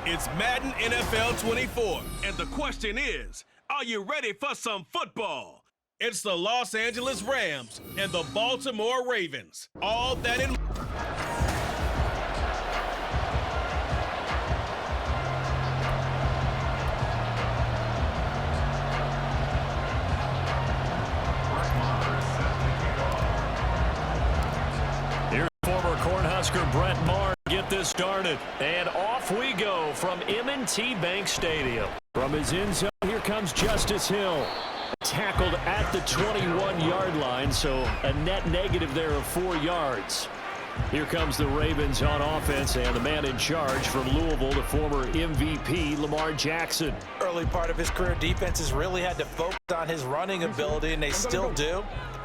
It's Madden NFL 24, and the question is, are you ready for some football? It's the Los Angeles Rams and the Baltimore Ravens. All that in... Here's former Cornhusker Brett Maher to get this started. And off we go from M&T Bank Stadium. From his end zone, here comes Justice Hill. Tackled at the 21-yard line, so a net negative there of 4 yards. Here comes the Ravens on offense, and the man in charge from Louisville, the former MVP, Lamar Jackson. Early part of his career, defenses really had to focus on his running ability, and they still do.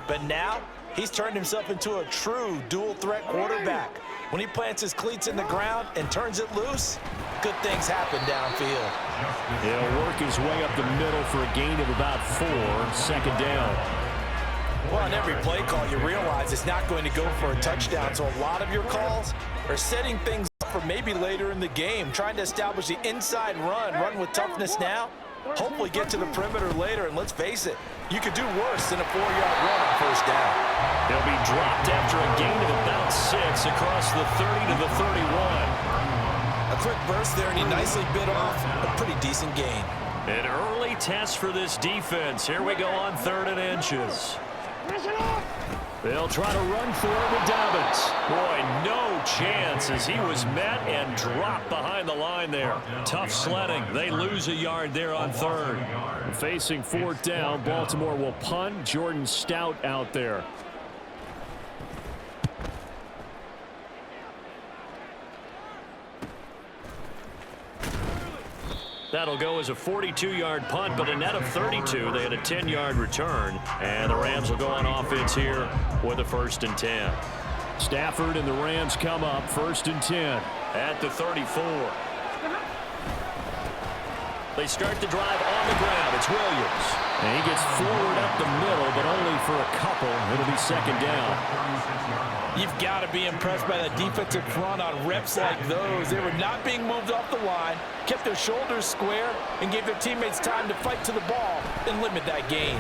But now, he's turned himself into a true dual-threat quarterback. When he plants his cleats in the ground and turns it loose, good things happen downfield. He'll work his way up the middle for a gain of about 4, second down. Well, on every play call, you realize it's not going to go for a touchdown, so a lot of your calls are setting things up for maybe later in the game, trying to establish the inside run with toughness now, hopefully get to the perimeter later, and let's face it, you could do worse than a 4-yard run on first down. He'll be dropped after a gain of about 6 across the 30 to the 31. A quick burst there, and he nicely bit off a pretty decent gain. An early test for this defense. Here we go on 3rd and inches. They'll try to run for it with Dobbins. Boy, no chance as he was met and dropped behind the line there. Tough sledding. They lose a yard there on 3rd. Facing 4th down, Baltimore will punt. Jordan Stout out there. That'll go as a 42-yard punt, but a net of 32. They had a 10-yard return, and the Rams will go on offense here with a 1st and 10. Stafford and the Rams come up 1st and 10 at the 34. They start the drive on the ground. It's Williams. And he gets forward up the middle, but only for a couple. It'll be 2nd down. You've got to be impressed by the defensive front on reps like those. They were not being moved off the line, kept their shoulders square, and gave their teammates time to fight to the ball and limit that gain.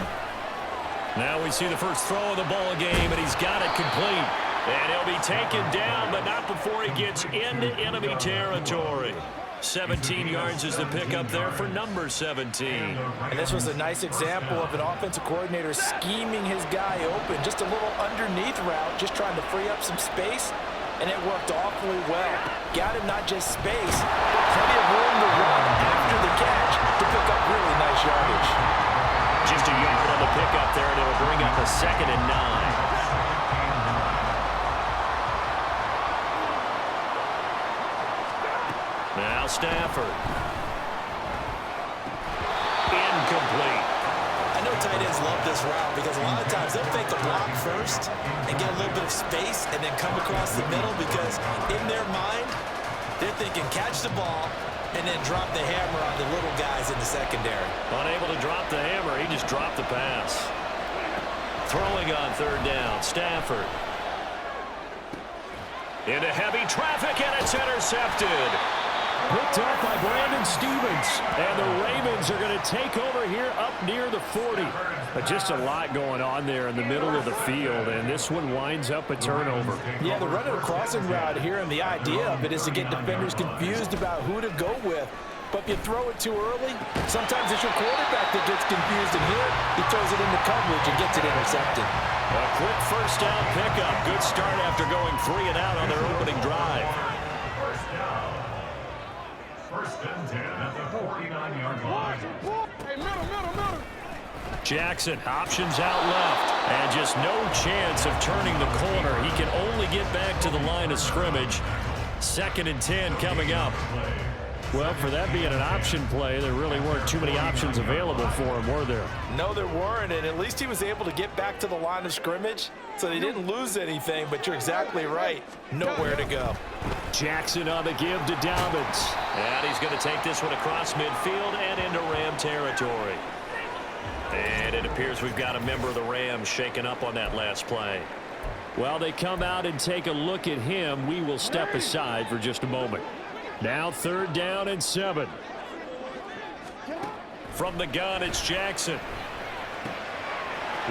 Now we see the first throw of the ball game, and he's got it complete. And he'll be taken down, but not before he gets into enemy territory. 17 yards is the pickup there for number 17. And this was a nice example of an offensive coordinator scheming his guy open. Just a little underneath route, just trying to free up some space, and it worked awfully well. Got him not just space, but plenty of room to run after the catch to pick up really nice yardage. Just a yard on the pickup there, and it'll bring up a 2nd and 9. Now Stafford. Incomplete. I know tight ends love this route because a lot of times they'll fake the block first and get a little bit of space and then come across the middle because in their mind, they're thinking catch the ball and then drop the hammer on the little guys in the secondary. Unable to drop the hammer, he just dropped the pass. Throwing on 3rd down, Stafford. Into heavy traffic, and it's intercepted. Picked up by Brandon Stevens. And the Ravens are going to take over here up near the 40. But just a lot going on there in the middle of the field, and this one winds up a turnover. Yeah, they're running a crossing route here, and the idea of it is to get defenders confused about who to go with. But if you throw it too early, sometimes it's your quarterback that gets confused, and here he throws it into coverage and gets it intercepted. A quick 1st down pickup. Good start after going 3 and out on their opening drive. 1st and 10 at the 49-yard line. Jackson options out left and just no chance of turning the corner. He can only get back to the line of scrimmage. 2nd and 10 coming up. Well, for that being an option play, there really weren't too many options available for him, were there? No, there weren't, and at least he was able to get back to the line of scrimmage, so they didn't lose anything, but you're exactly right. Nowhere to go. Jackson on the give to Dobbins. And he's going to take this one across midfield and into Ram territory. And it appears we've got a member of the Rams shaken up on that last play. While they come out and take a look at him, we will step aside for just a moment. Now 3rd down and 7. From the gun, it's Jackson.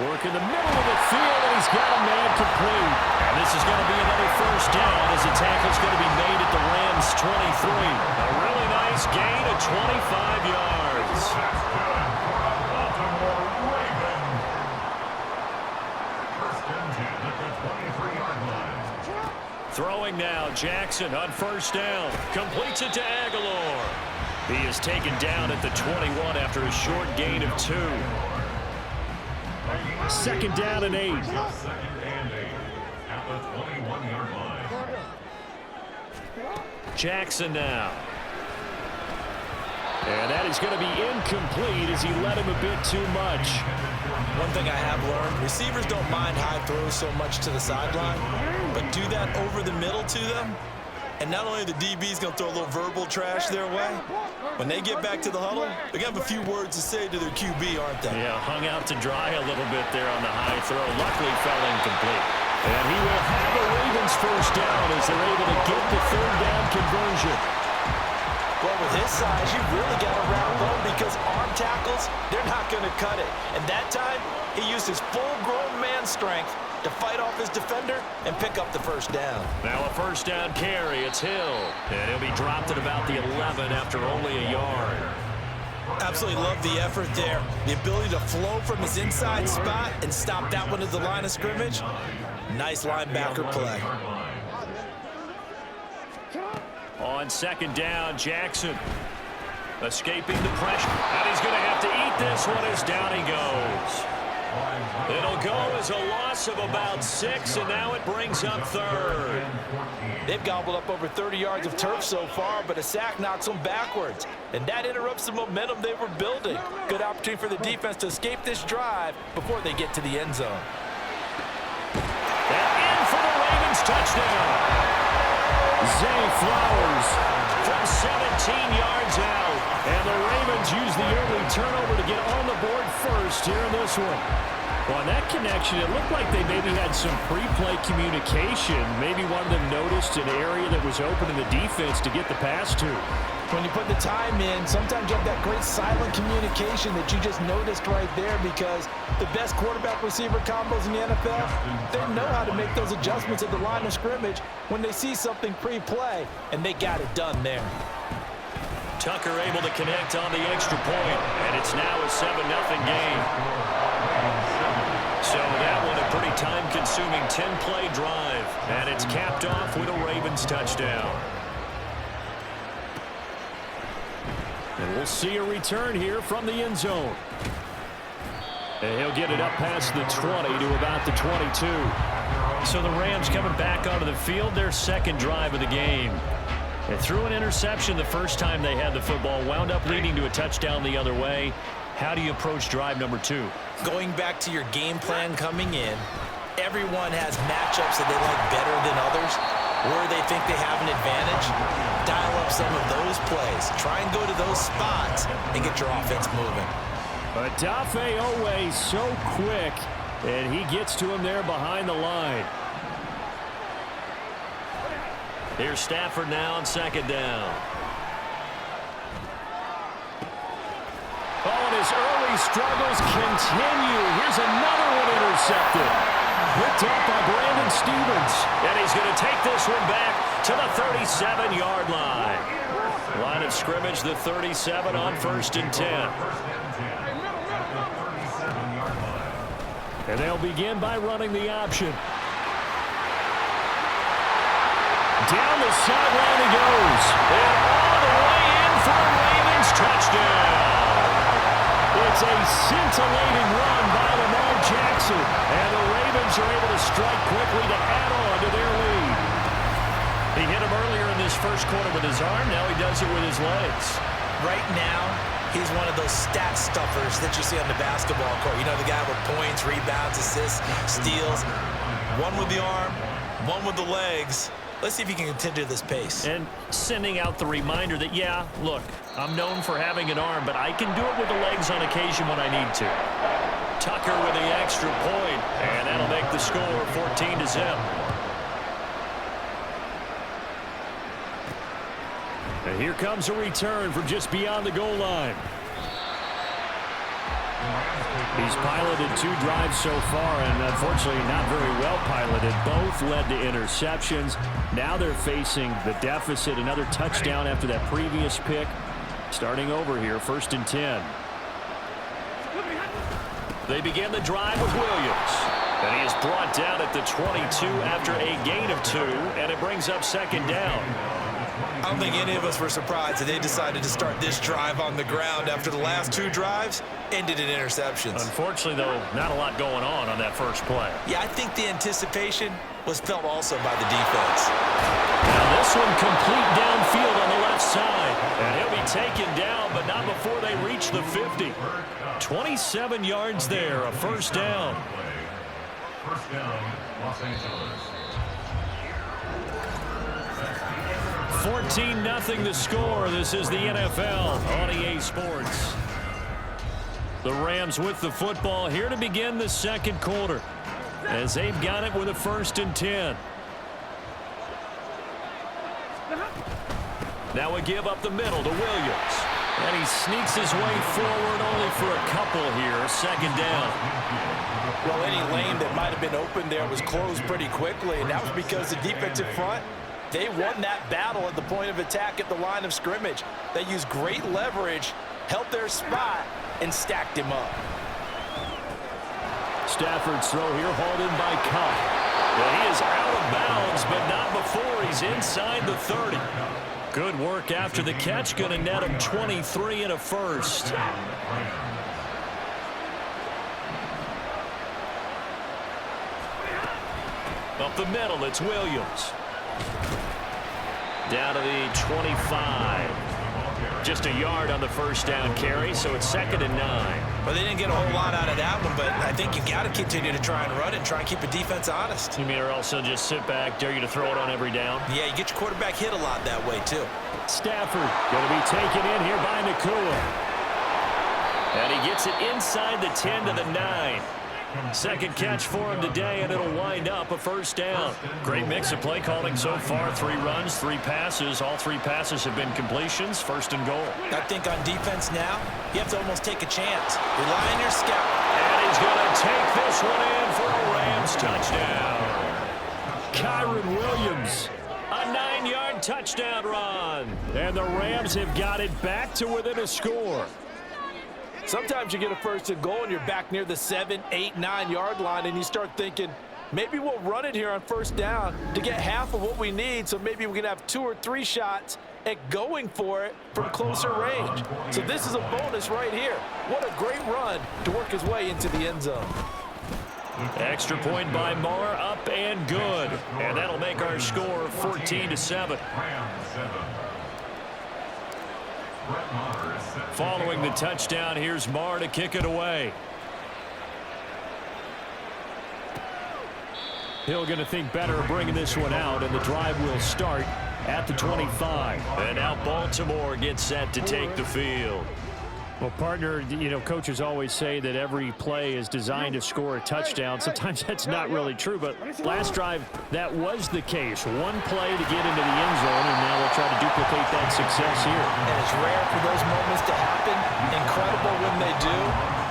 Work in the middle of the field, and he's got a man complete. And this is going to be another 1st down as the tackle's going to be made at the Rams' 23. A really nice gain of 25 yards. Throwing now, Jackson on 1st down. Completes it to Aguilar. He is taken down at the 21 after a short gain of 2. 2nd down and 8. Jackson now. And that is going to be incomplete as he led him a bit too much. One thing I have learned, receivers don't mind high throws so much to the sideline, but do that over the middle to them, and not only the DB's going to throw a little verbal trash their way, when they get back to the huddle, they're going to have a few words to say to their QB, aren't they? Yeah, hung out to dry a little bit there on the high throw. Luckily fell incomplete. And he will have a Ravens 1st down as they're able to get the 3rd down conversion. Well, with his size, you really got to wrap him because arm tackles, they're not going to cut it. And that time, he used his full-grown man strength to fight off his defender and pick up the 1st down. Now a 1st down carry. It's Hill. And he'll be dropped at about the 11 after only a yard. Absolutely love the effort there. The ability to flow from his inside spot and stop that one at the line of scrimmage. Nice linebacker play. On 2nd down, Jackson escaping the pressure. And he's going to have to eat this one as down he goes. It'll go as a loss of about 6, and now it brings up 3rd. They've gobbled up over 30 yards of turf so far, but a sack knocks them backwards. And that interrupts the momentum they were building. Good opportunity for the defense to escape this drive before they get to the end zone. And in for the Ravens touchdown. Zay Flowers from 17 yards out. And the Ravens use the early turnover to get on the board first here in this one. Well, on that connection, it looked like they maybe had some pre-play communication. Maybe one of them noticed an area that was open in the defense to get the pass to. When you put the time in, sometimes you have that great silent communication that you just noticed right there because the best quarterback-receiver combos in the NFL, they know how to make those adjustments at the line of scrimmage when they see something pre-play, and they got it done there. Tucker able to connect on the extra point, and it's now a 7-0 game. So that one a pretty time-consuming 10-play drive, and it's capped off with a Ravens touchdown. And we'll see a return here from the end zone. And he'll get it up past the 20 to about the 22. So the Rams coming back onto the field, their 2nd drive of the game. And threw an interception the first time they had the football, wound up leading to a touchdown the other way. How do you approach drive number 2? Going back to your game plan coming in, everyone has matchups that they like better than others, where they think they have an advantage. Dial up some of those plays. Try and go to those spots and get your offense moving. But Dafe Owe so quick, and he gets to him there behind the line. Here's Stafford now on 2nd down. Oh, and his early struggles continue. Here's another one intercepted. Picked up by Brandon Stevens. And he's going to take this one back to the 37-yard line. Line of scrimmage, the 37 on 1st and 10. And they'll begin by running the option. Down the sideline he goes. And all the way in for a Ravens touchdown. It's a scintillating run by Lamar Jackson. And the Ravens are able to strike quickly to add on to their lead. He hit him earlier in this first quarter with his arm. Now he does it with his legs. Right now, he's one of those stat stuffers that you see on the basketball court. You know, the guy with points, rebounds, assists, steals. One with the arm, one with the legs. Let's see if he can continue this pace. And sending out the reminder that, yeah, look, I'm known for having an arm, but I can do it with the legs on occasion when I need to. Tucker with the extra point, and that'll make the score 14-0. And here comes a return from just beyond the goal line. He's piloted 2 drives so far, and unfortunately not very well piloted. Both led to interceptions. Now they're facing the deficit. Another touchdown after that previous pick. Starting over here, 1st and 10. They begin the drive with Williams. And he is brought down at the 22 after a gain of 2, and it brings up 2nd down. I don't think any of us were surprised that they decided to start this drive on the ground after the last 2 drives ended in interceptions. Unfortunately, though, not a lot going on that first play. Yeah, I think the anticipation was felt also by the defense. Now this one complete downfield on the left side. And he'll be taken down, but not before they reach the 50. 27 yards there, a 1st down. First down, Los Angeles. 14-0 the score. This is the NFL on EA Sports. The Rams with the football here to begin the 2nd quarter as they've got it with a 1st and 10. Now we give up the middle to Williams. And he sneaks his way forward only for a couple here. 2nd down. Well, any lane that might have been open there was closed pretty quickly, and that was because the defensive front, they won that battle at the point of attack at the line of scrimmage. They used great leverage, held their spot, and stacked him up. Stafford's throw here hauled in by Cup. Well, he is out of bounds, but not before he's inside the 30. Good work after the catch. Going to net him 23 and a 1st. Up the middle, it's Williams. Down to the 25. Just a yard on the 1st down carry, so it's 2nd and 9. Well, they didn't get a whole lot out of that one, but I think you got to continue to try and run and try and keep the defense honest. You mean or also just sit back, dare you to throw it on every down? Yeah, you get your quarterback hit a lot that way, too. Stafford going to be taken in here by Nakua. And he gets it inside the 10 to the 9. 2nd catch for him today, and it'll wind up a 1st down. Great mix of play calling so far. 3 runs, 3 passes. All 3 passes have been completions. 1st and goal. I think on defense now, you have to almost take a chance. Rely on your scout. And he's going to take this one in for a Rams touchdown. Kyron Williams, a 9-yard touchdown run. And the Rams have got it back to within a score. Sometimes you get a 1st and goal and you're back near the 7, 8, 9-yard line, and you start thinking, maybe we'll run it here on 1st down to get half of what we need, so maybe we can have 2 or 3 shots at going for it from closer range. So this is a bonus right here. What a great run to work his way into the end zone. Extra point by Marr, up and good. And that'll make our score 14-7. Following the touchdown, here's Marr to kick it away. Hill going to think better of bringing this one out, and the drive will start at the 25. And now Baltimore gets set to take the field. Well, partner, you know, coaches always say that every play is designed to score a touchdown. Sometimes that's not really true, but last drive, that was the case. One play to get into the end zone, and now they'll try to duplicate that success here. And it's rare for those moments to happen. Incredible when they do.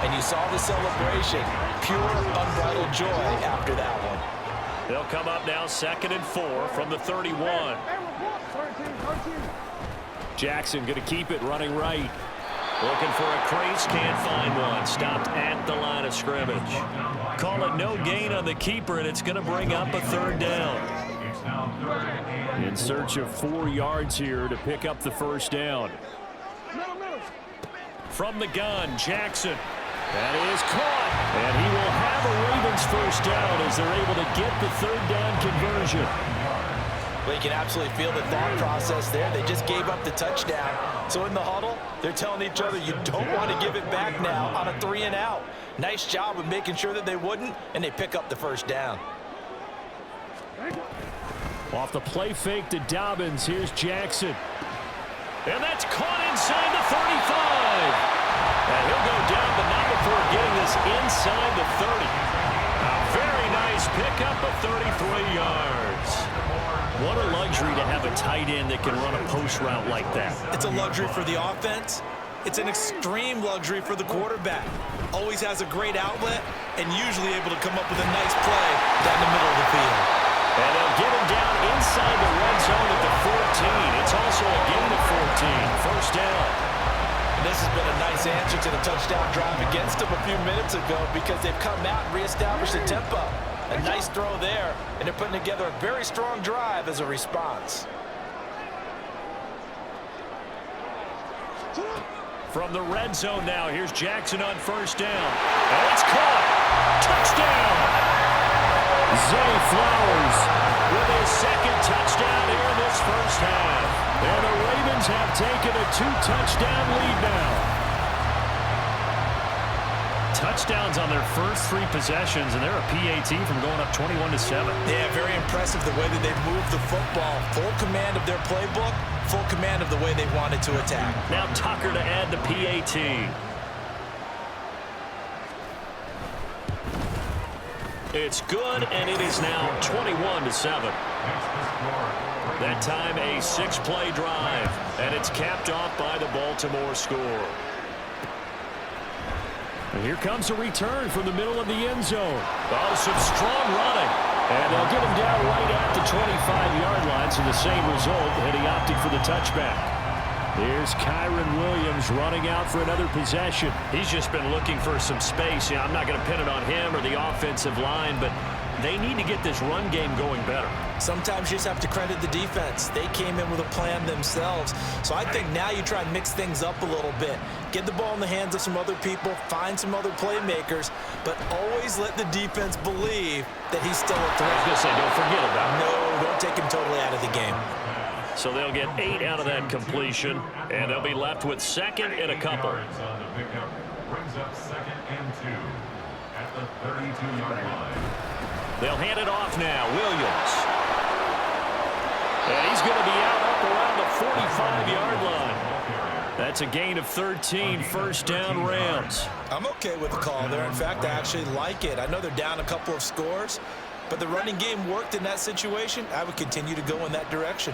And you saw the celebration. Pure, unbridled joy after that one. They'll come up now 2nd and 4 from the 31. Jackson going to keep it running right. Looking for a crease, can't find one. Stopped at the line of scrimmage. Call it no gain on the keeper, and it's going to bring up a 3rd down. In search of 4 yards here to pick up the 1st down. From the gun, Jackson. That is caught. And he will have a Ravens first down as they're able to get the third down conversion. Well, you can absolutely feel the thought process there. They just gave up the touchdown. So in the huddle, they're telling each other, you don't want to give it back now on a 3-and-out. Nice job of making sure that they wouldn't, and they pick up the first down. Off the play fake to Dobbins, here's Jackson. And that's caught inside the 35. And he'll go down, but not before getting this inside the 30. A very nice pickup of 33 yards. What a luxury to have a tight end that can run a post route like that. It's a luxury for the offense. It's an extreme luxury for the quarterback. Always has a great outlet and usually able to come up with a nice play down the middle of the field. And they'll get him down inside the red zone at the 14. It's also a gain of 14. First down. And this has been a nice answer to the touchdown drive against them a few minutes ago because they've come out and reestablished the tempo. A nice throw there, and they're putting together a very strong drive as a response. From the red zone now, here's Jackson on first down. And it's caught. Touchdown. Zay Flowers with his second touchdown here in this first half. And the Ravens have taken a 2-touchdown lead now. Touchdowns on their first 3 possessions, and they're a PAT from going up 21-7. Yeah, very impressive the way that they've moved the football. Full command of their playbook, full command of the way they wanted to attack. Now Tucker to add the PAT. It's good, and it is now 21-7. That time a 6-play drive, and it's capped off by the Baltimore score. And here comes a return from the middle of the end zone. Oh, some strong running. And they'll get him down right at the 25-yard line, so the same result, and he opted for the touchback. Here's Kyron Williams running out for another possession. He's just been looking for some space. I'm not going to pin it on him or the offensive line, but they need to get this run game going better. Sometimes you just have to credit the defense. They came in with a plan themselves. So I think now you try and mix things up a little bit. Get the ball in the hands of some other people, find some other playmakers, but always let the defense believe that he's still a threat. I was going to say, don't forget about it. No, don't take him totally out of the game. So they'll get 8 out of that completion, and they'll be left with second and a couple. Brings up 2nd and 2 at the 32-yard line. They'll hand it off now. Williams. And he's going to be out up around the 45-yard line. That's a gain of 13, first down Rams. I'm okay with the call there. In fact, I actually like it. I know they're down a couple of scores, but the running game worked in that situation. I would continue to go in that direction.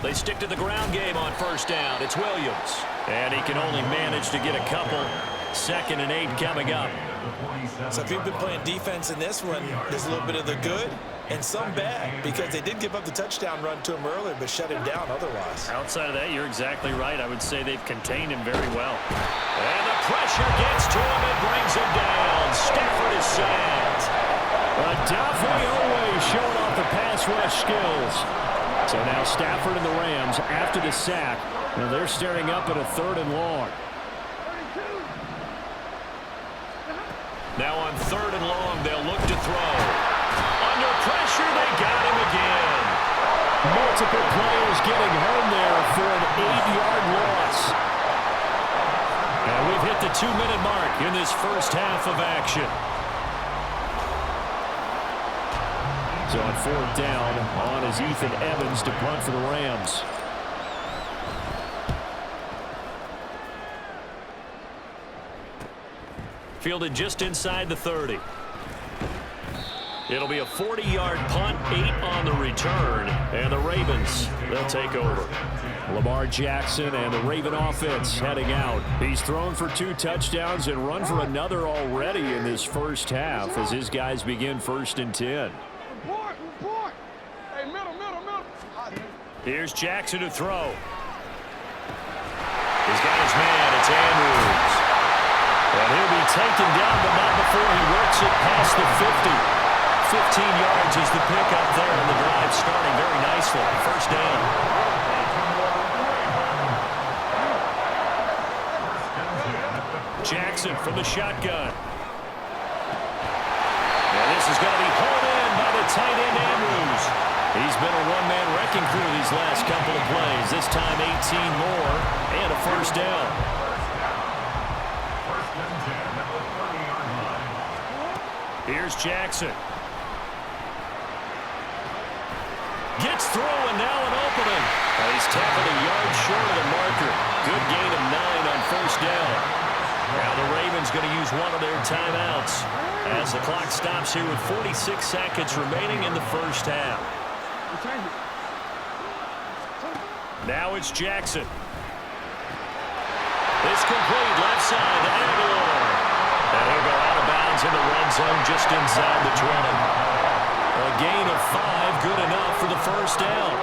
They stick to the ground game on first down. It's Williams. And he can only manage to get a couple. 2nd and 8 coming up. So if you've been playing defense in this one, there's a little bit of the good and some bad because they did give up the touchdown run to him earlier but shut him down otherwise. Outside of that, you're exactly right. I would say they've contained him very well. And the pressure gets to him and brings him down. Stafford is sacked. Adolfo always showing off the pass rush skills. So now Stafford and the Rams after the sack. Now they're staring up at a 3rd and long. Now on 3rd and long, they'll look to throw. Under pressure, they got him again. Multiple players getting home there for an 8-yard loss. And we've hit the 2-minute mark in this first half of action. So on 4th down, on is Ethan Evans to punt for the Rams. Fielded just inside the 30. It'll be a 40-yard punt, 8 on the return, and the Ravens, they'll take over. Lamar Jackson and the Raven offense heading out. He's thrown for 2 touchdowns and run for another already in this first half as his guys begin 1st and 10. Hey, middle. Here's Jackson to throw. He's got his man, it's Andrews. And he'll be taken down, but not before he works it past the 50. 15 yards is the pickup there, and the drive starting very nicely. First down. Jackson from the shotgun. And this is going to be hauled in by the tight end Andrews. He's been a one-man wrecking crew these last couple of plays. This time 18 more and a first down. First and 10 at the 30-yard line. Here's Jackson. Gets through and now an opening. He's tackled a yard short of the marker. Good gain of 9 on first down. Now the Ravens going to use one of their timeouts as the clock stops here with 46 seconds remaining in the first half. Now it's Jackson. It's complete left side to Aguilar. And he'll go out of bounds in the red zone just inside the 20. A gain of 5, good enough for the first down.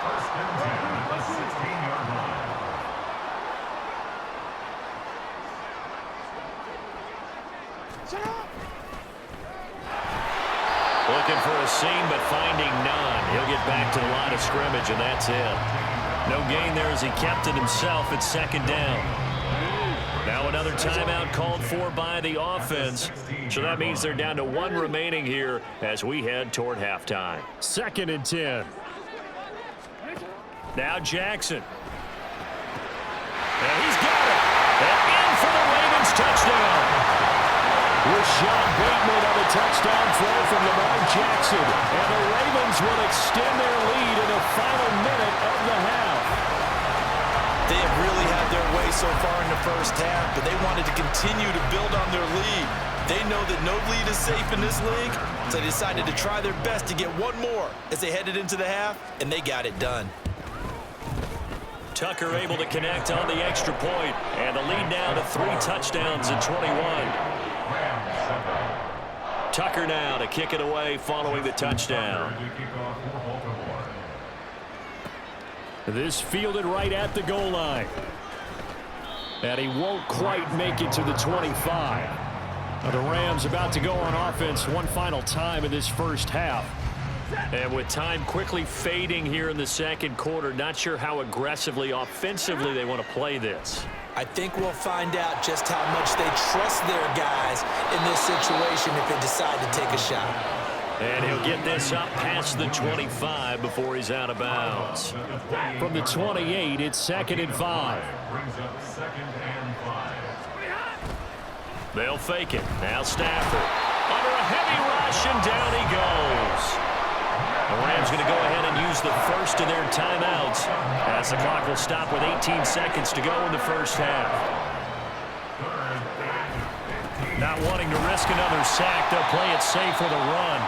First and 10 at the 16-yard line. Looking for a seam, but finding none. He'll get back to the line of scrimmage, and that's it. No gain there as he kept it himself at second down. Now another timeout called for by the offense. So that means they're down to 1 remaining here as we head toward halftime. 2nd and 10. Now Jackson. And he's got it. And in for the Ravens touchdown. Rashad Bateman on a touchdown throw from Lamar Jackson. And the Ravens will extend their lead in the final minute of the half. They have really had their way so far in the first half, but they wanted to continue to build on their lead. They know that no lead is safe in this league, so they decided to try their best to get one more as they headed into the half, and they got it done. Tucker able to connect on the extra point, and the lead now to 3 touchdowns in 21. Tucker now to kick it away following the touchdown. This fielded right at the goal line. And he won't quite make it to the 25. Now the Rams about to go on offense one final time in this first half. And with time quickly fading here in the second quarter, not sure how aggressively, offensively they want to play this. I think we'll find out just how much they trust their guys in this situation if they decide to take a shot. And he'll get this up past the 25 before he's out of bounds. From the 28, it's 2nd and 5. Brings up 2nd and 5. They'll fake it. Now Stafford. Under a heavy rush, and down he goes. The Rams going to go ahead and use the first of their timeouts as the clock will stop with 18 seconds to go in the first half. Not wanting to risk another sack, they'll play it safe with a run.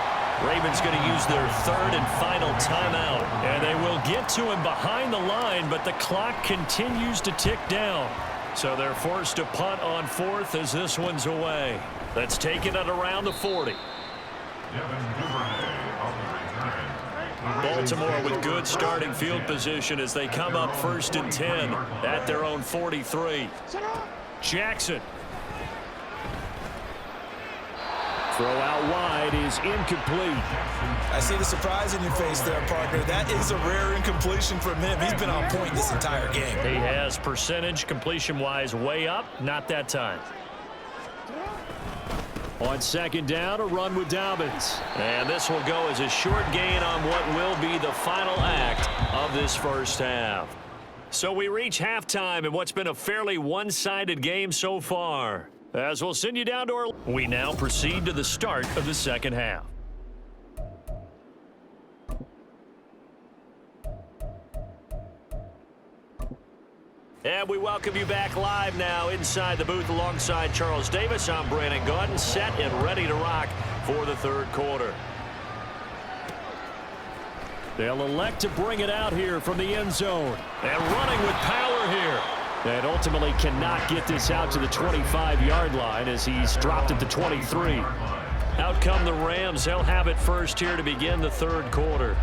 Ravens going to use their 3rd and final timeout. And they will get to him behind the line, but the clock continues to tick down. So they're forced to punt on 4th as this one's away. Let's take it at around the 40. Baltimore with good starting field position as they come up 1st and 10 at their own 43. Jackson. Throw out wide is incomplete. I see the surprise in your face there, partner. That is a rare incompletion from him. He's been on point this entire game. He has percentage completion-wise way up, not that time. On 2nd down, a run with Dobbins. And this will go as a short gain on what will be the final act of this first half. So we reach halftime in what's been a fairly one-sided game so far. As we'll send you down to our... We now proceed to the start of the second half. And we welcome you back live now inside the booth alongside Charles Davis. I'm Brandon Gaudin, set and ready to rock for the 3rd quarter. They'll elect to bring it out here from the end zone. And running with power here. And ultimately cannot get this out to the 25-yard line as he's dropped at the 23. Out come the Rams. They'll have it first here to begin the 3rd quarter.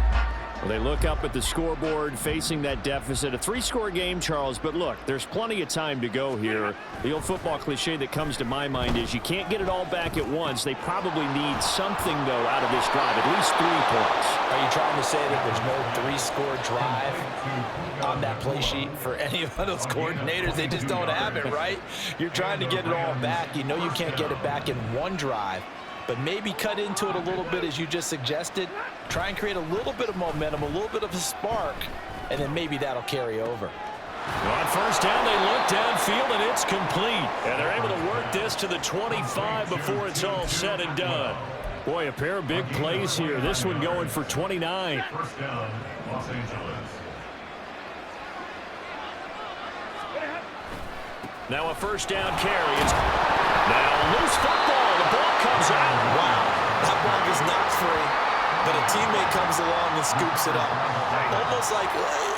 Well, they look up at the scoreboard facing that deficit. A 3-score game, Charles, but look, there's plenty of time to go here. The old football cliche that comes to my mind is you can't get it all back at once. They probably need something, though, out of this drive, at least 3 points. Are you trying to say that there's no 3-score drive on that play sheet for any of those coordinators? They just don't have it, right? You're trying to get it all back. You know you can't get it back in one drive. But maybe cut into it a little bit as you just suggested. Try and create a little bit of momentum, a little bit of a spark, and then maybe that'll carry over. On first down, they look downfield, and it's complete. And they're able to work this to the 25 before it's all said and done. Boy, a pair of big plays here. This one going for 29. First down, Los Angeles. Now a first down carry. It's now loose football. The ball comes out. Wow, that ball was knocked free, but a teammate comes along and scoops it up.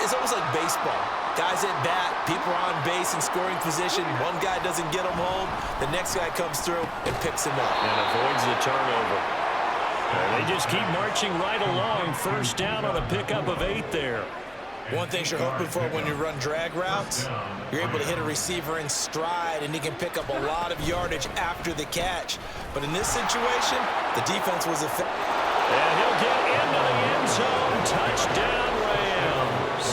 It's almost like baseball. Guys at bat, people are on base in scoring position. One guy doesn't get him home. The next guy comes through and picks him up. And avoids the turnover. They just keep marching right along. First down on a pickup of 8 there. One thing you're hoping for when you run drag routes, you're able to hit a receiver in stride, and he can pick up a lot of yardage after the catch. But in this situation, the defense was effective. And he'll get into the end zone. Touchdown, Rams.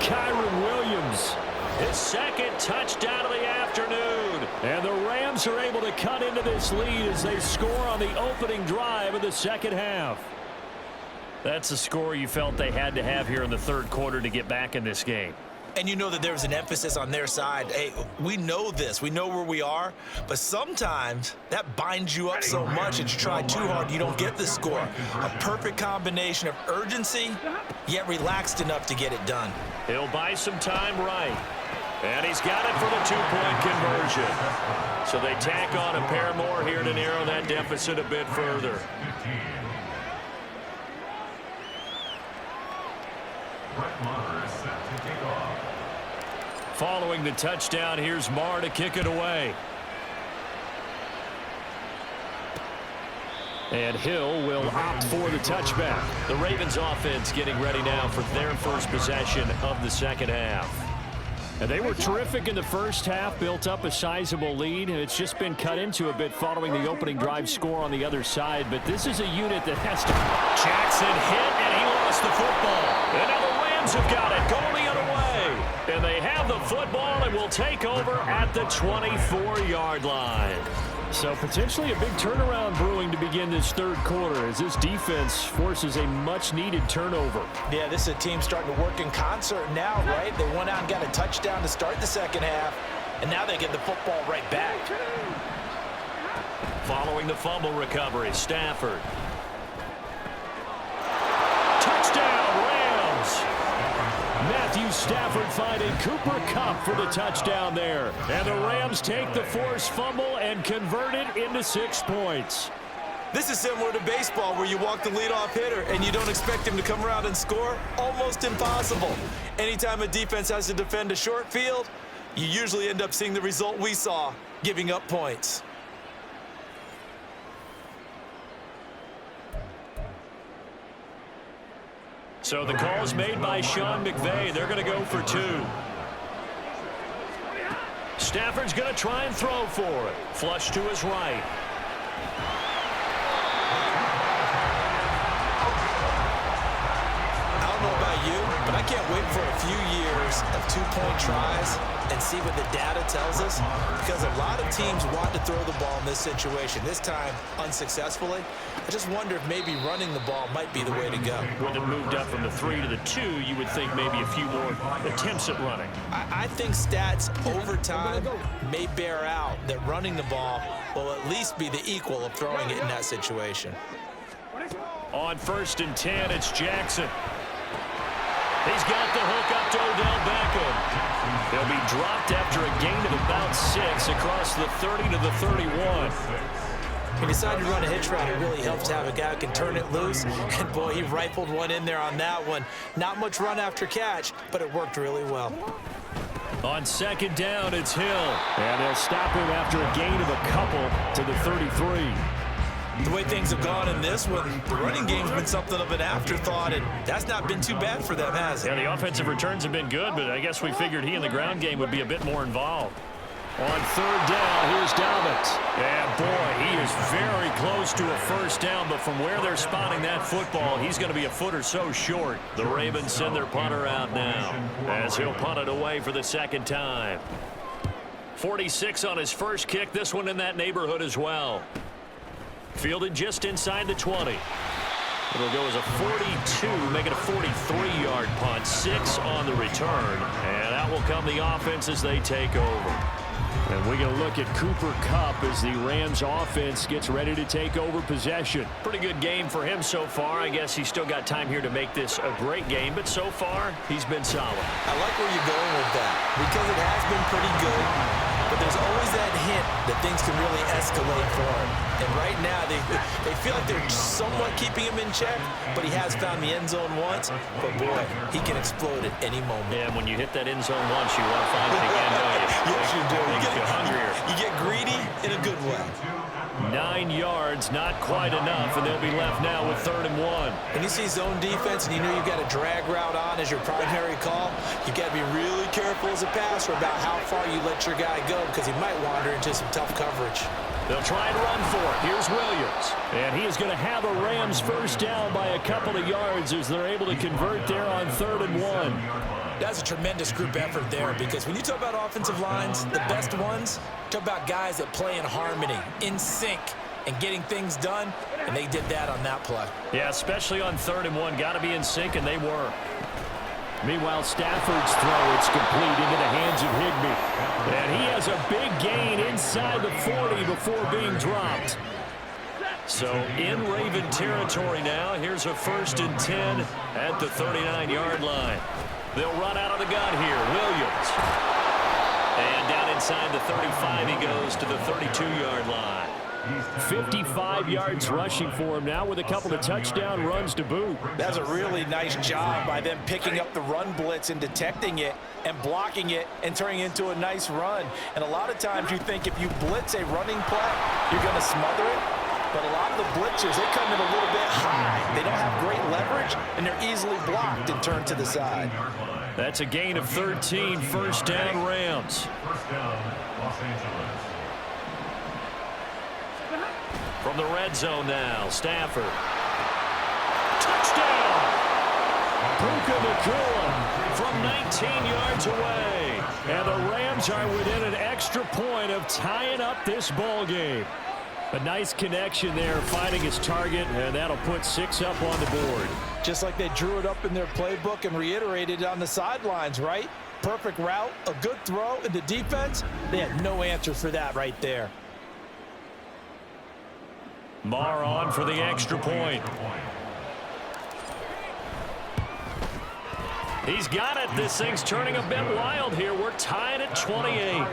Kyron Williams, his second touchdown of the afternoon. And the Rams are able to cut into this lead as they score on the opening drive of the second half. That's the score you felt they had to have here in the third quarter to get back in this game. And you know that there was an emphasis on their side. Hey, we know this. We know where we are. But sometimes that binds you up so much that you try too hard, you don't get the score. A perfect combination of urgency, yet relaxed enough to get it done. He'll buy some time right. And he's got it for the 2-point conversion. So they tack on a pair more here to narrow that deficit a bit further. Following the touchdown, here's Marr to kick it away. And Hill will opt for the touchback. The Ravens offense getting ready now for their first possession of the second half. And they were terrific in the first half, built up a sizable lead, and it's just been cut into a bit following the opening drive score on the other side. But this is a unit that has to... Jackson hit, and he lost the football. And now the Rams have got it, going the other way. And they have the football and will take over at the 24-yard line. So potentially a big turnaround brewing to begin this third quarter as this defense forces a much-needed turnover. Yeah, this is a team starting to work in concert now, right? They went out and got a touchdown to start the second half, and now they get the football right back. Following the fumble recovery, Stafford. Touchdown, Rams! Matthew Stafford finding Cooper Kupp for the touchdown there. And the Rams take the forced fumble and convert it into 6 points. This is similar to baseball where you walk the leadoff hitter and you don't expect him to come around and score. Almost impossible. Anytime a defense has to defend a short field, you usually end up seeing the result we saw, giving up points. So the call's made by Sean McVay. They're going to go for 2. Stafford's going to try and throw for it. Flush to his right. I don't know about you, but I can't wait for a few years of 2-point tries and see what the data tells us, because a lot of teams want to throw the ball in this situation. This time, unsuccessfully. I just wonder if maybe running the ball might be the way to go. With it moved up from the 3 to the 2, you would think maybe a few more attempts at running. I think stats over time may bear out that running the ball will at least be the equal of throwing it in that situation. On 1st and 10, it's Jackson. He's got the hook up to Odell Beckham. They'll be dropped after a gain of about 6 across the 30 to the 31. He decided to run a hitch route. It really helps to have a guy who can turn it loose. And, boy, he rifled one in there on that one. Not much run after catch, but it worked really well. On 2nd down, it's Hill. And they'll stop him after a gain of a couple to the 33. The way things have gone in this one, the running game's been something of an afterthought, and that's not been too bad for them, has it? Yeah, the offensive returns have been good, but I guess we figured he in the ground game would be a bit more involved. On third down, here's Dobbins. And boy, he is very close to a first down, but from where they're spotting that football, he's going to be a foot or so short. The Ravens send their punter out now as he'll punt it away for the second time. 46 on his first kick, this one in that neighborhood as well. Fielded just inside the 20. It'll go as a 42, make it a 43-yard punt. 6 on the return, and out will come the offense as they take over. And we're going to look at Cooper Kupp as the Rams offense gets ready to take over possession. Pretty good game for him so far. I guess he's still got time here to make this a great game, but so far, he's been solid. I like where you're going with that because it has been pretty good, but there's always that hint that things can really escalate for him. And right now, they feel like they're somewhat keeping him in check, but he has found the end zone once. But, boy, he can explode at any moment. Yeah, when you hit that end zone once, you want to find it again, don't you? Yes, you do. You get greedy in a good way. 9 yards, not quite enough, and they'll be left now with 3rd and 1. When you see zone defense and you know you've got a drag route on as your primary call, you've got to be really careful as a passer about how far you let your guy go because he might wander into some tough coverage. They'll try and run for it. Here's Williams. And he is going to have a Rams first down by a couple of yards as they're able to convert there on 3rd and 1. That's a tremendous group effort there because when you talk about offensive lines, the best ones, talk about guys that play in harmony, in sync, and getting things done, and they did that on that play. Yeah, especially on 3rd and 1. Got to be in sync, and they were. Meanwhile, Stafford's throw, it's complete into the hands of Higbee. And he has a big gain inside the 40 before being dropped. So in Raven territory now, here's a 1st and 10 at the 39-yard line. They'll run out of the gun here. Williams. And down inside the 35, he goes to the 32-yard line. 55 yards rushing for him now with a couple of touchdown runs to boot. That's a really nice job by them picking up the run blitz and detecting it and blocking it and turning it into a nice run. And a lot of times you think if you blitz a running play, you're going to smother it. But a lot of the blitzers, they come in a little bit high. They don't have great leverage, and they're easily blocked and turned to the side. That's a gain of 13, first down Rams. First down, Los Angeles. From the red zone now, Stafford. Touchdown! Puka Nacua from 19 yards away. And the Rams are within an extra point of tying up this ball game. A nice connection there, finding his target, and that'll put 6 up on the board. Just like they drew it up in their playbook and reiterated it on the sidelines, right? Perfect route, a good throw, and the defense, they had no answer for that right there. Marr on for the extra point. He's got it. This thing's turning a bit wild here. We're tied at 28.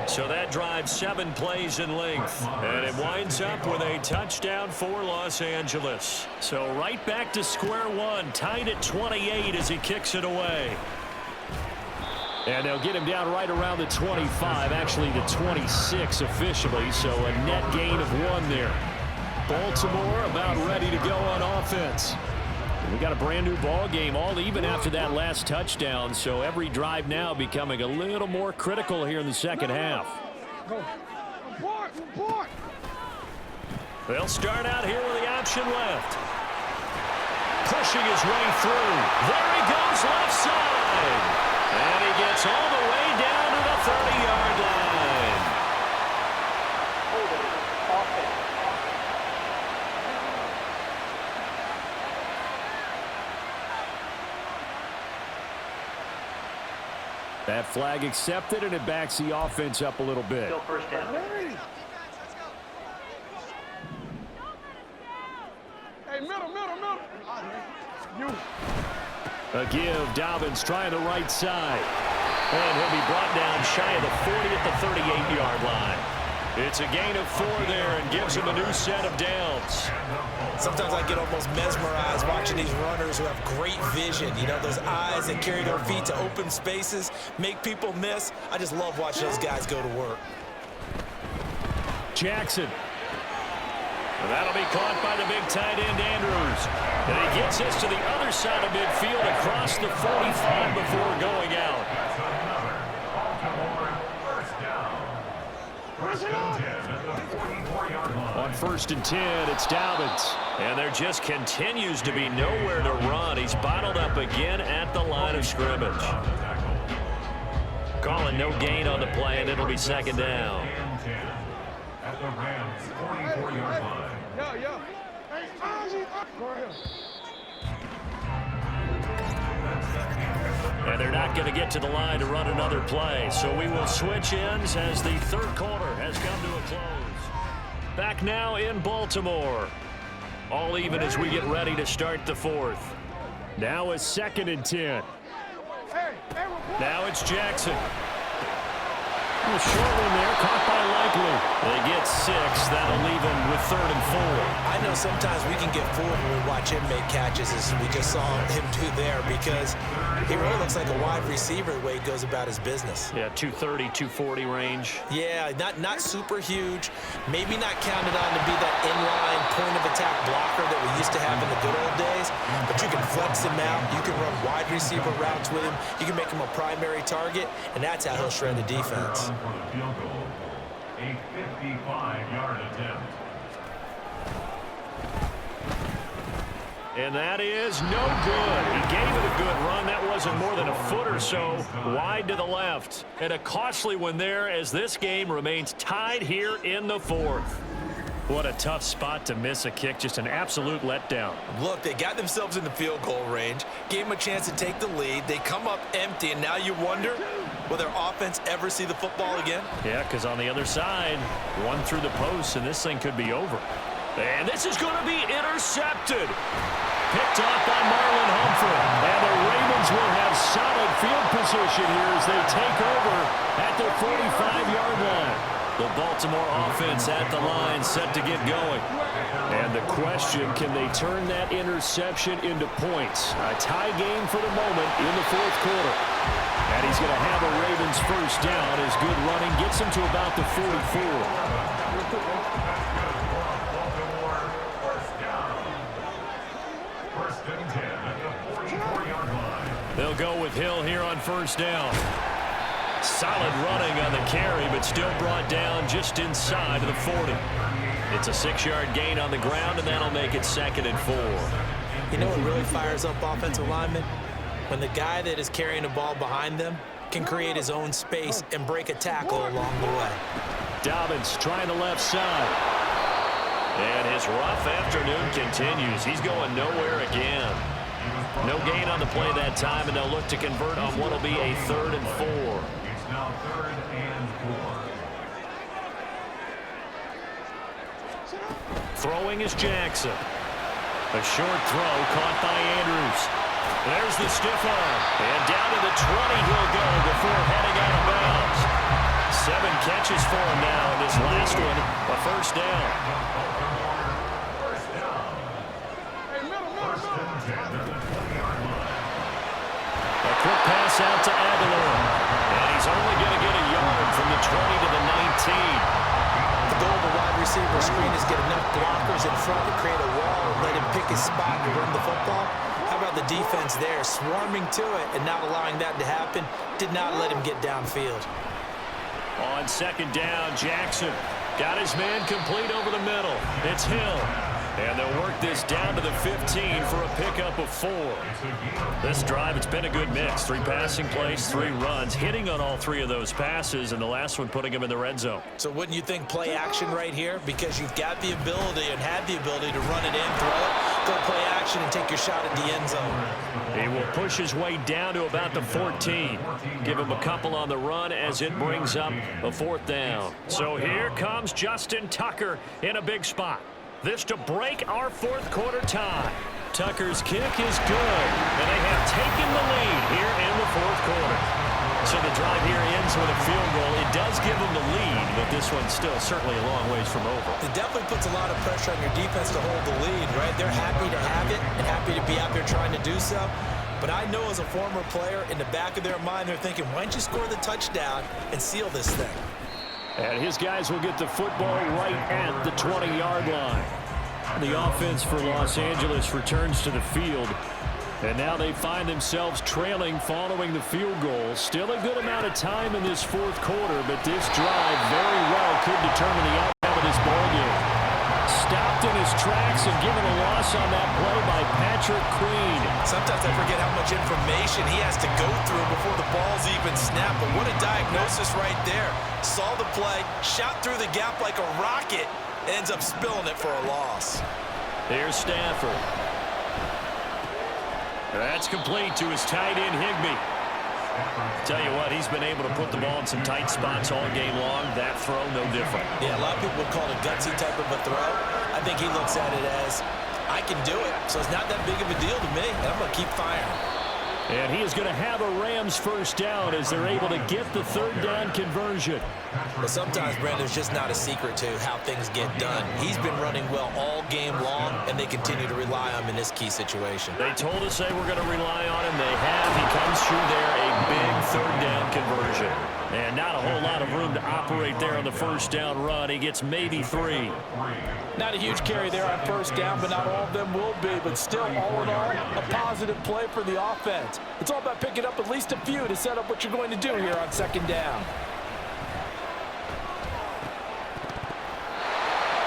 So that drives 7 plays in length. And it winds up with a touchdown for Los Angeles. So right back to square one, tied at 28 as he kicks it away. And they'll get him down right around the 25, actually the 26 officially, so a net gain of 1 there. Baltimore about ready to go on offense. We got a brand new ball game, all even after that last touchdown, so every drive now becoming a little more critical here in the second half. They'll start out here with the option left. Pushing his way through. There he goes left side. And he gets all the way down to the 30-yard line. That flag accepted, and it backs the offense up a little bit. Still first down. Hey, middle. A give, Dobbins trying the right side. And he'll be brought down shy of the 40 at the 38-yard line. It's a gain of 4 there and gives him a new set of downs. Sometimes I get almost mesmerized watching these runners who have great vision. You know, those eyes that carry their feet to open spaces, make people miss. I just love watching those guys go to work. Jackson. And that'll be caught by the big tight end, Andrews. And he gets us to the other side of midfield across the 45 before going out. On 1st and 10, it's Dobbins. And there just continues to be nowhere to run. He's bottled up again at the line of scrimmage. Calling no gain on the play, and it'll be 2nd down. At the Rams' 44-yard line. And they're not going to get to the line to run another play. So we will switch ends as the 3rd quarter has come to a close. Back now in Baltimore. All even as we get ready to start the 4th. Now is 2nd and 10. Now it's Jackson. A short one there, caught by Likely. They get 6. That'll leave him with 3rd and 4. I know sometimes we can get fooled when we watch him make catches, as we just saw him do there, because he really looks like a wide receiver the way he goes about his business. Yeah, 230, 240 range. Yeah, not super huge. Maybe not counted on to be that inline point-of-attack blocker that we used to have in the good old days, but you can flex him out. You can run wide receiver routes with him. You can make him a primary target, and that's how he'll shred the defense. For the field goal, a 55-yard attempt. And that is no good. He gave it a good run. That wasn't more than a foot or so wide to the left. And a costly one there as this game remains tied here in the 4th. What a tough spot to miss a kick. Just an absolute letdown. Look, they got themselves in the field goal range, gave them a chance to take the lead. They come up empty, and now you wonder, will their offense ever see the football again? Yeah, because on the other side, one through the post, and this thing could be over. And this is going to be intercepted. Picked off by Marlon Humphrey. And the Ravens will have solid field position here as they take over at their 45-yard line. The Baltimore offense at the line set to get going. And the question, can they turn that interception into points? A tie game for the moment in the 4th quarter. And he's going to have a Ravens first down as good running gets him to about the 44. They'll go with Hill here on 1st down. Solid running on the carry, but still brought down just inside of the 40. It's a 6-yard gain on the ground, and that'll make it 2nd and 4. You know what really fires up offensive linemen? When the guy that is carrying the ball behind them can create his own space and break a tackle along the way. Dobbins trying the left side. And his rough afternoon continues. He's going nowhere again. No gain on the play that time, and they'll look to convert on what will be a 3rd and 4. It's now 3rd and 4. Throwing is Jackson. A short throw caught by Andrews. There's the stiff arm. And down to the 20 he'll go before heading out of bounds. 7 catches for him now, and this last one, a 1st down. A quick pass out to Aguilar. And he's only going to get a yard from the 20 to the 19. The goal of the wide receiver screen is get enough blockers in front to create a wall and let him pick his spot to run the football. How about the defense there, swarming to it and not allowing that to happen? Did not let him get downfield. On 2nd down, Jackson got his man complete over the middle. It's Hill. And they'll work this down to the 15 for a pickup of 4. This drive, it's been a good mix. 3 passing plays, 3 runs, hitting on all 3 of those passes, and the last one putting him in the red zone. So wouldn't you think play action right here? Because you've got the ability and had the ability to run it in, throw it, go play action, and take your shot at the end zone. He will push his way down to about the 14. Give him a couple on the run as it brings up a 4th down. So here comes Justin Tucker in a big spot. This to break our 4th quarter tie. Tucker's kick is good, and they have taken the lead here in the 4th quarter. So the drive here ends with a field goal. It does give them the lead, but this one's still certainly a long ways from over. It definitely puts a lot of pressure on your defense to hold the lead, right? They're happy to have it and happy to be out there trying to do so. But I know as a former player, in the back of their mind, they're thinking, why don't you score the touchdown and seal this thing? And his guys will get the football right at the 20-yard line. The offense for Los Angeles returns to the field. And now they find themselves trailing following the field goal. Still a good amount of time in this fourth quarter, but this drive very well could determine the outcome of this ballgame. Stopped in his tracks and given a loss on that play by Patrick Queen. Sometimes I forget how much information he has to go through before the ball's even snapped, but what a diagnosis right there. Saw the play, shot through the gap like a rocket, and ends up spilling it for a loss. Here's Stafford. That's complete to his tight end, Higbee. Tell you what, he's been able to put the ball in some tight spots all game long. That throw, no different. Yeah, a lot of people would call it a gutsy type of a throw. I think he looks at it as, I can do it, so it's not that big of a deal to me, and I'm going to keep firing. And he is going to have a Rams first down as they're able to get the third down conversion. But sometimes, Brandon, there's just not a secret to how things get done. He's been running well all game long, and they continue to rely on him in this key situation. They told us they were going to rely on him. They have. He comes through there, a big third down conversion. And not a whole lot of room to operate there on the first down run. He gets maybe 3. Not a huge carry there on first down, but not all of them will be. But still, all in all, a positive play for the offense. It's all about picking up at least a few to set up what you're going to do here on second down.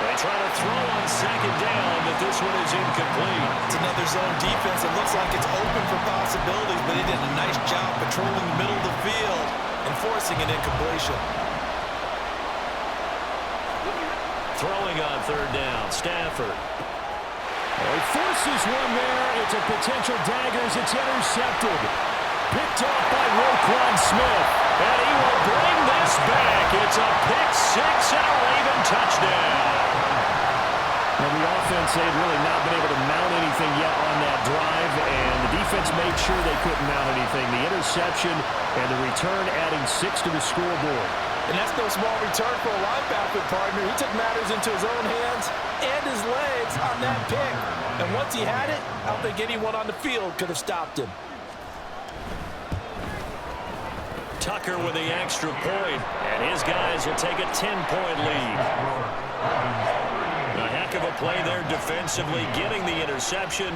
They try to throw on second down, but this one is incomplete. It's another zone defense. It looks like it's open for possibilities, but he did a nice job patrolling the middle of the field and forcing an incompletion. Throwing on third down, Stafford. He forces one there. It's a potential dagger as it's intercepted. Picked off by Roquan Smith. And he will bring this back. It's a pick six and a Raven touchdown. Well, the offense, they'd really not been able to mount anything yet on that drive, and the defense made sure they couldn't mount anything. The interception and the return adding 6 to the scoreboard. And that's no small return for a linebacker partner. He took matters into his own hands and his legs on that pick. And once he had it, I don't think anyone on the field could have stopped him. Tucker with the extra point, and his guys will take a 10-point lead. A heck of a play there defensively, getting the interception,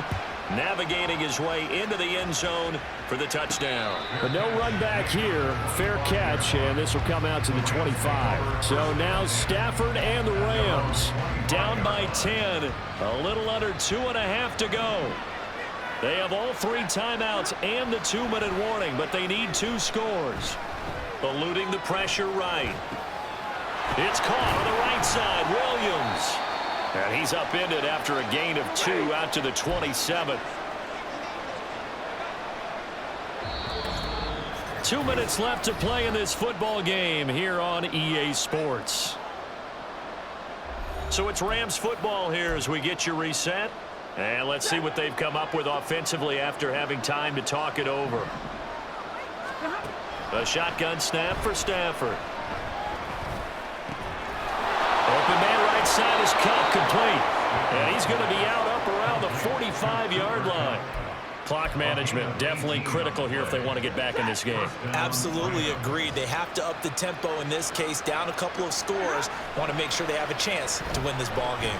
navigating his way into the end zone for the touchdown. But no run back here. Fair catch, and this will come out to the 25. So now Stafford and the Rams down by 10. A little under 2.5 to go. They have all 3 timeouts and the 2-minute warning, but they need 2 scores. Eluding the pressure right. It's caught on the right side. Williams. And he's upended after a gain of 2 out to the 27. 2 minutes left to play in this football game here on EA Sports. So it's Rams football here as we get you reset. And let's see what they've come up with offensively after having time to talk it over. A shotgun snap for Stafford. Open man right side is caught complete. And he's going to be out up around the 45-yard line. Clock management definitely critical here if they want to get back in this game. Absolutely agreed. They have to up the tempo in this case, down a couple of scores. Want to make sure they have a chance to win this ball game.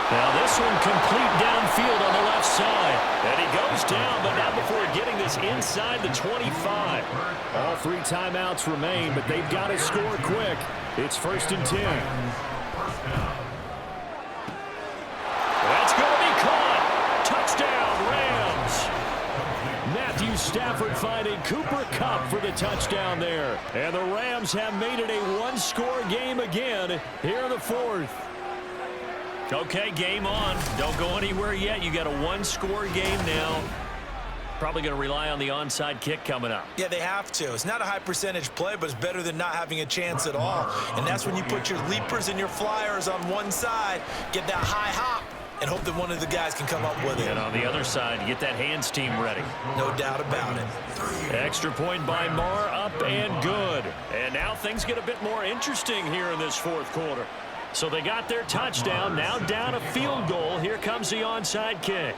Now this one complete downfield on the left side. And he goes down, but not before getting this inside the 25. All 3 timeouts remain, but they've got to score quick. It's 1st and 10. That's going to be caught. Touchdown, Rams. Matthew Stafford finding Cooper Kupp for the touchdown there. And the Rams have made it a 1-score game again here in the 4th. Okay, game on. Don't go anywhere yet. You got a 1-score game now. Probably going to rely on the onside kick coming up. Yeah, they have to. It's not a high percentage play, but it's better than not having a chance at all. And that's when you put your leapers and your flyers on one side, get that high hop, and hope that one of the guys can come up with it. And on the other side, get that hands team ready. No doubt about it. Extra point by Marr, up and good. And now things get a bit more interesting here in this 4th quarter. So they got their touchdown, now down a field goal. Here comes the onside kick.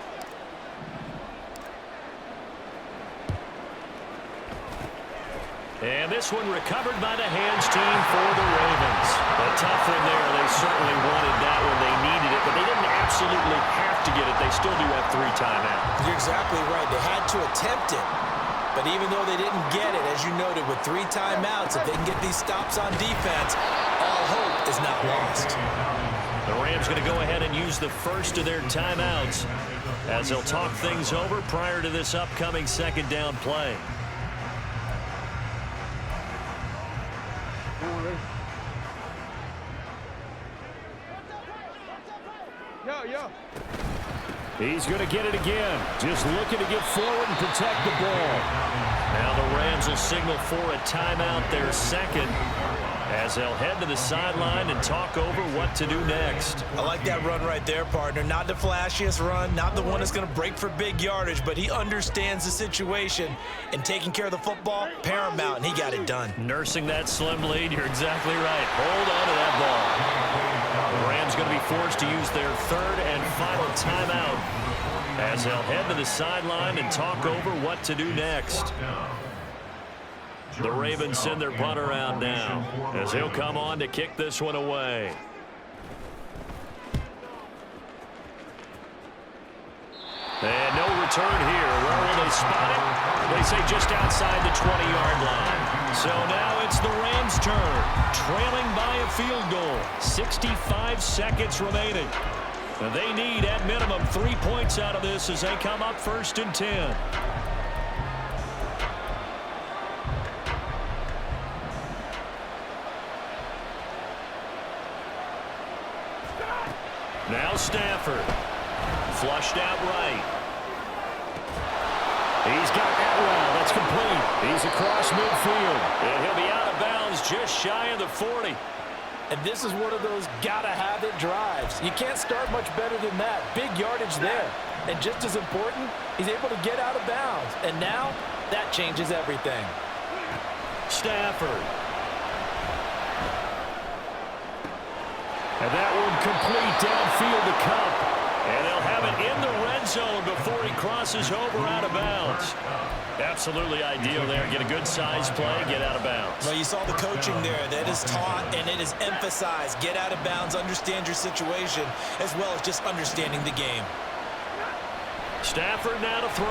And this one recovered by the hands team for the Ravens. A tough one there. They certainly wanted that when they needed it, but they didn't absolutely have to get it. They still do have 3 timeouts. You're exactly right. They had to attempt it. But even though they didn't get it, as you noted, with 3 timeouts, if they can get these stops on defense, all hope is not lost. The Rams going to go ahead and use the first of their timeouts as they'll talk things over prior to this upcoming second down play. He's going to get it again. Just looking to get forward and protect the ball. Now the Rams will signal for a timeout, their second, as they'll head to the sideline and talk over what to do next. I like that run right there, partner. Not the flashiest run, not the one that's going to break for big yardage, but he understands the situation, and taking care of the football, paramount, and he got it done. Nursing that slim lead, you're exactly right. Hold on to that ball. The Rams going to be forced to use their third and final timeout as they'll head to the sideline and talk over what to do next. The Ravens send their punter out now as he'll come on to kick this one away. And no return here. Where will they spot it? They say just outside the 20-yard line. So now it's the Rams' turn, trailing by a field goal. 65 seconds remaining. And they need, at minimum, 3 points out of this as they come up 1st and 10. Now Stafford. Flushed out right. He's got Atwell. That's complete. He's across midfield. And he'll be out of bounds just shy of the 40. And this is one of those gotta-have-it drives. You can't start much better than that. Big yardage there. And just as important, he's able to get out of bounds. And now, that changes everything. Stafford. And that one complete downfield to Cup. And they'll have it in the red zone before he crosses over out of bounds. Absolutely ideal there. Get a good size play, get out of bounds. Well, you saw the coaching there. That is taught and it is emphasized. Get out of bounds, understand your situation, as well as just understanding the game. Stafford now to throw.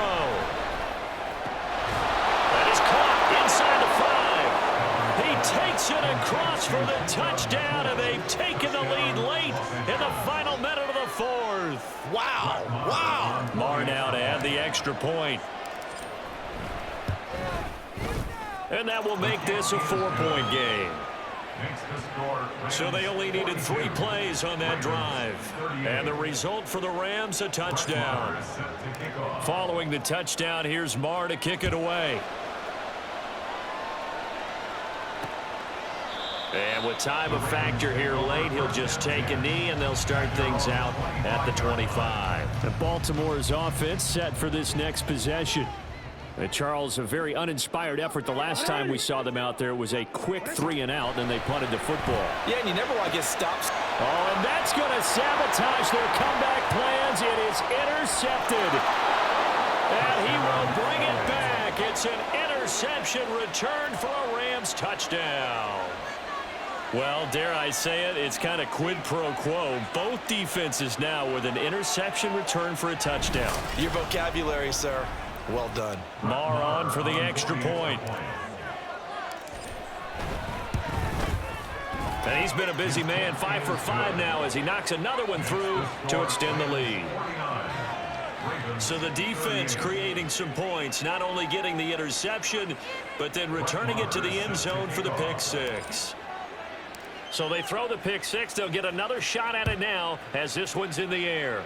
That is caught inside the 5. He takes it across for the touchdown, and they've taken the lead late in the final minute of the 4th. Wow, wow. Marr now to add the extra point. And that will make this a 4-point game. So they only needed 3 plays on that drive. And the result for the Rams, a touchdown. Following the touchdown, here's Marr to kick it away. And with time a factor here late, he'll just take a knee, and they'll start things out at the 25. The Baltimore's offense set for this next possession. Charles, a very uninspired effort the last time we saw them out there. It was a quick 3-and-out, and they punted the football. Yeah, and you never want to get stops. Oh, and that's going to sabotage their comeback plans. It is intercepted. And he will bring it back. It's an interception return for a Rams touchdown. Well, dare I say it, it's kind of quid pro quo. Both defenses now with an interception return for a touchdown. Your vocabulary, sir. Well done. Marr on for the extra point. And he's been a busy man, 5 for 5 now as he knocks another one through to extend the lead. So the defense creating some points, not only getting the interception, but then returning it to the end zone for the pick 6. So they throw the pick 6. They'll get another shot at it now as this one's in the air.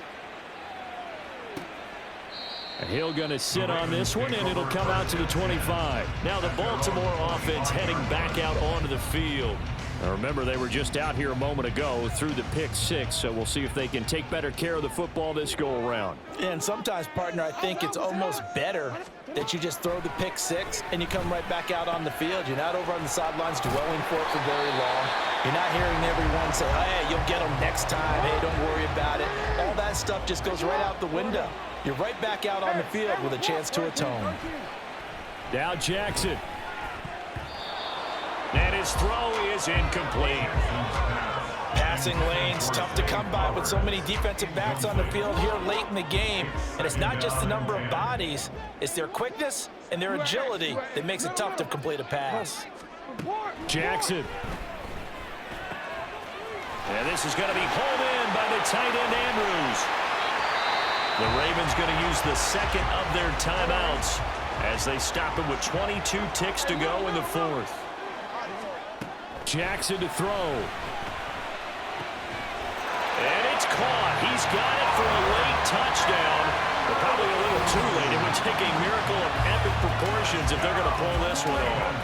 Hill going to sit on this one, and it'll come out to the 25. Now the Baltimore offense heading back out onto the field. Now remember, they were just out here a moment ago through the pick 6, so we'll see if they can take better care of the football this go-around. And sometimes, partner, I think it's almost better that you just throw the pick 6 and you come right back out on the field. You're not over on the sidelines dwelling for it for very long. You're not hearing everyone say, hey, you'll get them next time. Hey, don't worry about it. All that stuff just goes right out the window. You're right back out on the field with a chance to atone. Now Jackson. his throw is incomplete. Passing lanes, tough to come by with so many defensive backs on the field here late in the game. And it's not just the number of bodies, it's their quickness and their agility that makes it tough to complete a pass. Jackson. And this is going to be pulled in by the tight end, Andrews. The Ravens going to use the second of their timeouts as they stop it with 22 ticks to go in the fourth. Jackson to throw. And it's caught. He's got it for a late touchdown, but probably a little too late. It would take a miracle of epic proportions if they're going to pull this one off.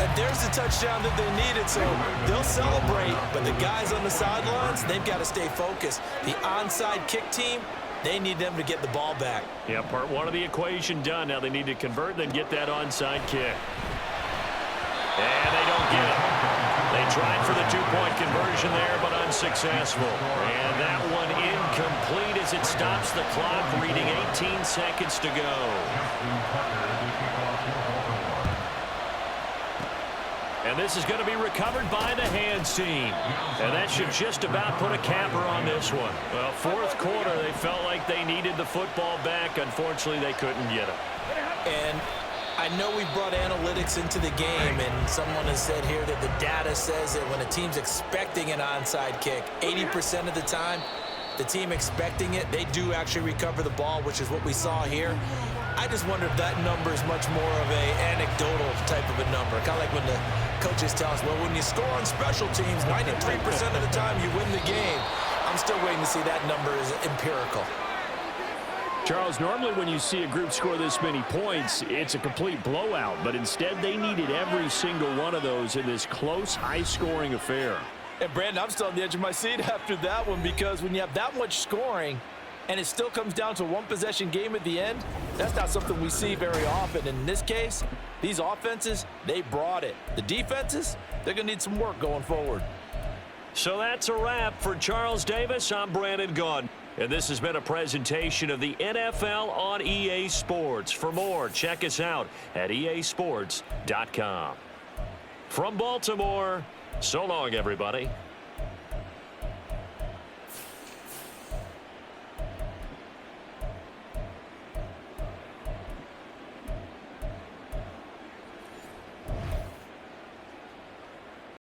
And there's the touchdown that they needed, so they'll celebrate. But the guys on the sidelines, they've got to stay focused. The onside kick team, they need them to get the ball back. Yeah, part one of the equation done. Now they need to convert, then get that onside kick. And they don't get it. They tried for the two-point conversion there, but unsuccessful. And that one incomplete as it stops the clock, reading 18 seconds to go. And this is going to be recovered by the hands team. And that should just about put a capper on this one. Well, fourth quarter, they felt like they needed the football back. Unfortunately, they couldn't get it. And I know we brought analytics into the game, and someone has said here that the data says that when a team's expecting an onside kick, 80% of the time, the team expecting it, they do actually recover the ball, which is what we saw here. I just wonder if that number is much more of a anecdotal type of a number. Kind of like when the coaches tell us, well, when you score on special teams, 93% of the time you win the game. I'm still waiting to see that number is empirical. Charles, normally when you see a group score this many points, it's a complete blowout. But instead, they needed every single one of those in this close, high-scoring affair. And, Brandon, I'm still on the edge of my seat after that one, because when you have that much scoring and it still comes down to a one-possession game at the end, that's not something we see very often. In this case, these offenses, they brought it. The defenses, they're going to need some work going forward. So that's a wrap for Charles Davis. I'm Brandon Gaudin. And this has been a presentation of the NFL on EA Sports. For more, check us out at easports.com. From Baltimore, so long, everybody.